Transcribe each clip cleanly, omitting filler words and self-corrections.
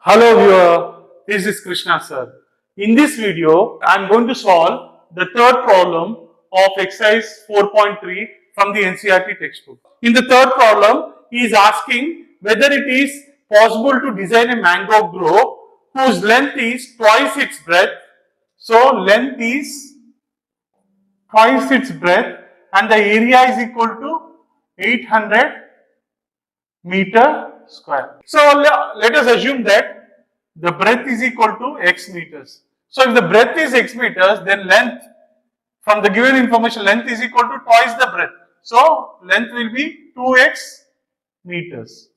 Hello viewer, this is Krishna sir. In this video, I am going to solve the third problem of exercise 4.3 from the NCERT textbook. In the third problem, he is asking whether it is possible to design a mango grove whose length is twice its breadth. So, length is twice its breadth and the area is equal to 800 meter square. So, let us assume that the breadth is equal to x meters. So, if the breadth is x meters, then length from the given information, length is equal to twice the breadth. So, length will be 2x meters.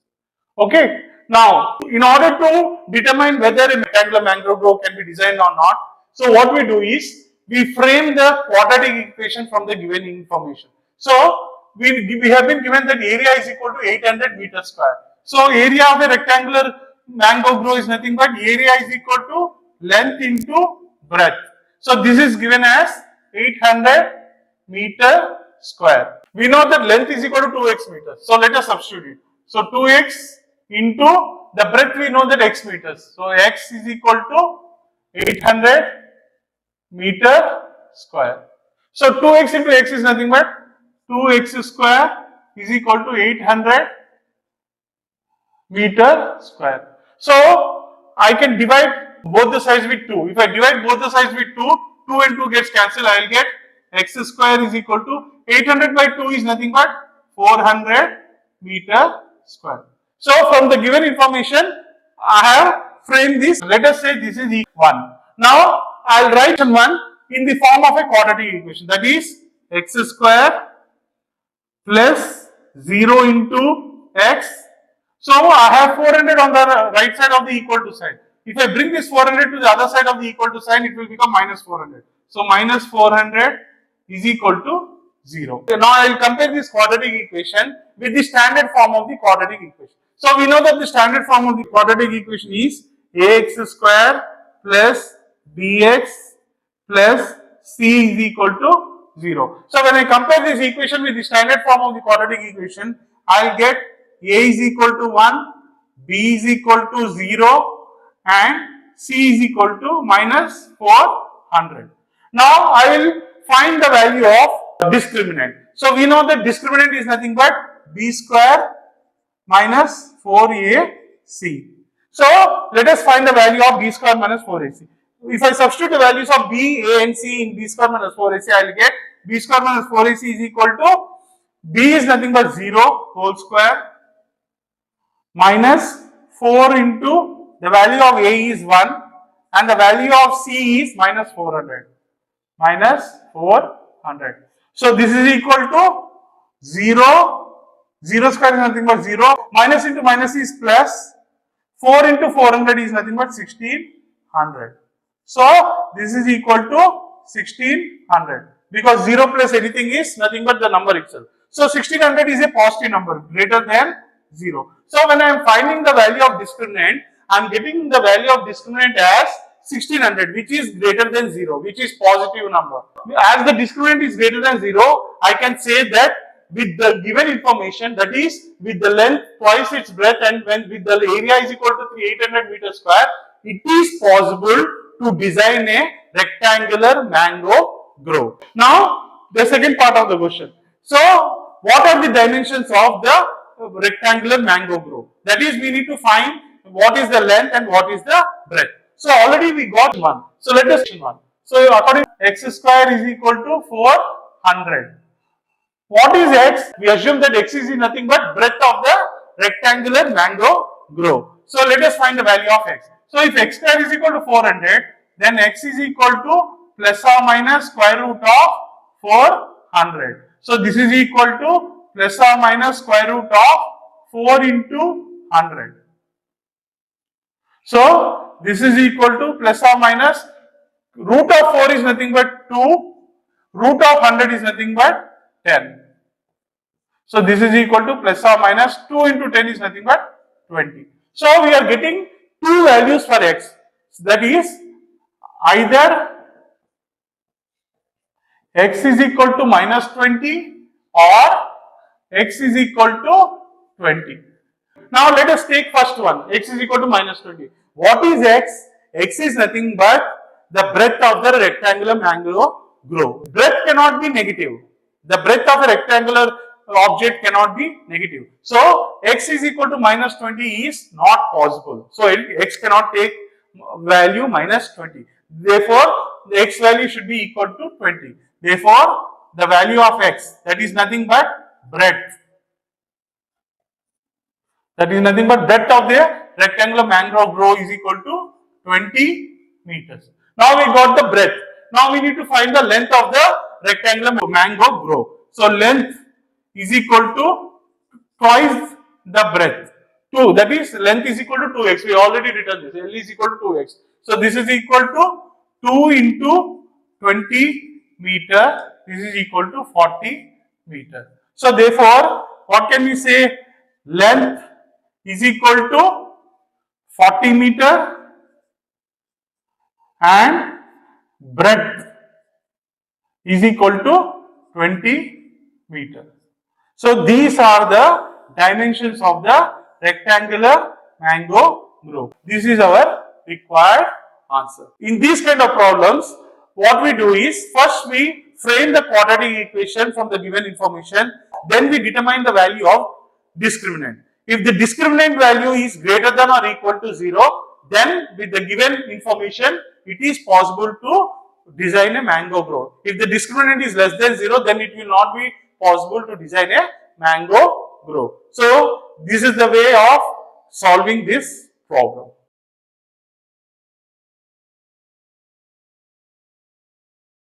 Okay. Now, in order to determine whether a rectangular mangrove grove can be designed or not, so what we do is we frame the quadratic equation from the given information. So, we have been given that area is equal to 800 meters square. So, area of a rectangular mangrove grove is nothing but area is equal to length into breadth. So, this is given as 800 meter square. We know that length is equal to 2x meters. So, let us substitute it. So, 2x into the breadth we know that x meters. So, x is equal to 800 meter square. So, 2x into x is nothing but 2x square is equal to 800 meter square. So, I can divide both the sides with 2. If I divide both the sides with 2, 2 and 2 gets cancelled, I will get x square is equal to 800 by 2 is nothing but 400 meter square. So, from the given information, I have framed this. Let us say this is 1. Now, I will write 1 in the form of a quadratic equation, that is x square plus 0 into x. So, I have 400 on the right side of the equal to sign. If I bring this 400 to the other side of the equal to sign, it will become minus 400. So, minus 400 is equal to 0. Now, I will compare this quadratic equation with the standard form of the quadratic equation. So, we know that the standard form of the quadratic equation is ax square plus bx plus c is equal to 0. So, when I compare this equation with the standard form of the quadratic equation, I will get a is equal to 1, b is equal to 0 and c is equal to minus 400. Now, I will find the value of discriminant. So, we know that discriminant is nothing but b square minus 4ac. So, let us find the value of b square minus 4ac. If I substitute the values of b, a and c in b square minus 4ac, I will get b square minus 4ac is equal to b is nothing but 0 whole square minus 4 into the value of a is 1 and the value of c is minus 400. So, this is equal to 0, 0 square is nothing but 0, minus into minus is plus, 4 into 400 is nothing but 1600. So, this is equal to 1600 because 0 plus anything is nothing but the number itself. So, 1600 is a positive number greater than 0. So, when I am finding the value of discriminant, I am getting the value of discriminant as 1600 which is greater than 0, which is positive number. As the discriminant is greater than 0, I can say that with the given information, that is with the length twice its breadth and when with the area is equal to 800 meter square, it is possible to design a rectangular mango grove. Now, the second part of the question. So, what are the dimensions of the rectangular mango grove? That is, we need to find what is the length and what is the breadth. So, already we got 1. So, let us see 1. So, according to x square is equal to 400. What is x? We assume that x is nothing but breadth of the rectangular mango grove. So, let us find the value of x. So, if x square is equal to 400, then x is equal to plus or minus square root of 400. So, this is equal to plus or minus square root of 4 into 100. So, this is equal to plus or minus root of 4 is nothing but 2, root of 100 is nothing but 10. So, this is equal to plus or minus 2 into 10 is nothing but 20. So, we are getting two values for x, that is either x is equal to minus 20 or x is equal to 20. Now, let us take first one, x is equal to minus 20. What is x? X is nothing but the breadth of the rectangular mango grove. Breadth cannot be negative. The breadth of a rectangular object cannot be negative. So x is equal to minus 20 is not possible. So x cannot take value minus 20. Therefore, the x value should be equal to 20. Therefore, the value of x, that is nothing but breadth. That is nothing but breadth of the rectangular mangrove grove is equal to 20 meters. Now we got the breadth. Now we need to find the length of the rectangular mangrove grove. So length is equal to twice the breadth. 2, that is length is equal to 2x. We already written this. L is equal to 2x. So this is equal to 2 into 20 meter. This is equal to 40 meter. So therefore, what can we say? Length is equal to 40 meter and breadth is equal to 20 meter. So these are the dimensions of the rectangular mango grove. This is our required answer. In these kind of problems, what we do is first we frame the quadratic equation from the given information, then we determine the value of discriminant. If the discriminant value is greater than or equal to 0, then with the given information, it is possible to design a mango grove. If the discriminant is less than 0, then it will not be possible to design a mango grove. So, this is the way of solving this problem.